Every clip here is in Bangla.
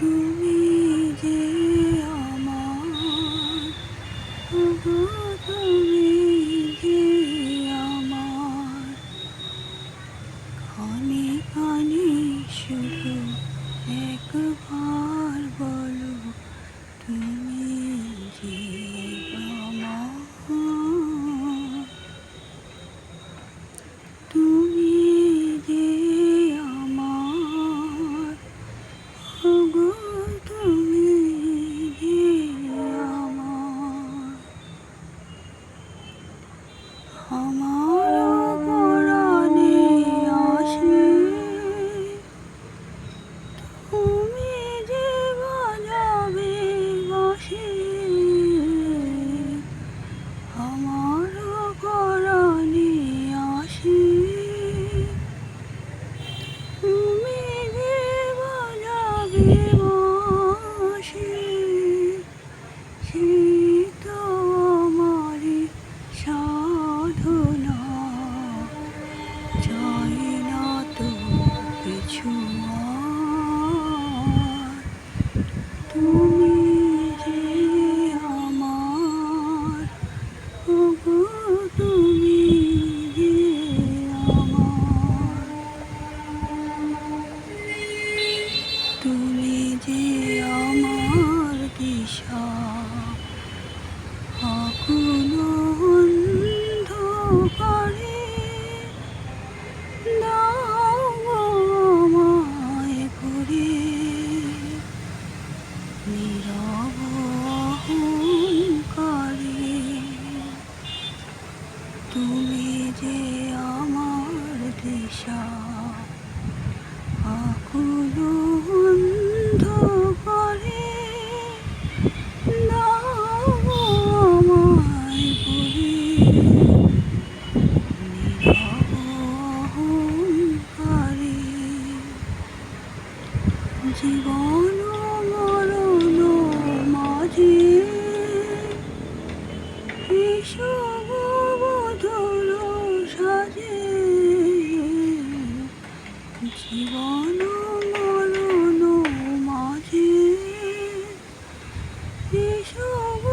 তুমি যে আমার, ওগো তুমি যে আমার, ক্ষণে ক্ষণে শুধু একবার বলো তুমি যে আমার। তুমি যে আমার, ওগো তুমি যে আমার, আমার পরাণে আসে তুমি যে বাজাবে বাঁশি, আমার পরাণে আসে তুমি যে বাজাবে বাঁশি, সেই তো আমারই সাধনা, চাই না তো কিছু আর। তুমি যে আমার, ওগো তুমি যে আমার, তুমি যে আমার দিশা, আকুল অন্ধকারে দাও গো আমায় ভরে, নীরব অহংকারে। তুমি যে আমার দিশা, আকুল অন্ধকারে দাও গো আমায় ভরে, নীরব অহংকারে। জীবন মরণ মাঝে এসব বদল সাজে, জীবন মরণ মাঝে এসব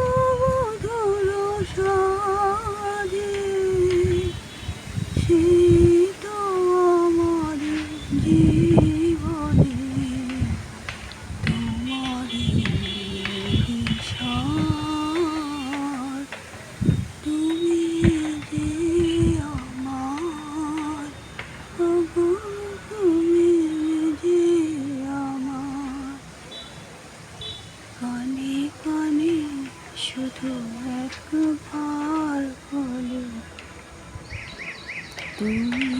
বদল সাজে, সে তো আমার জীবনে তোমারই বিষয়। তুমি যে আমার, ওগো তুমি যে আমার, কানে কানে শুধু একবার বলো তুমি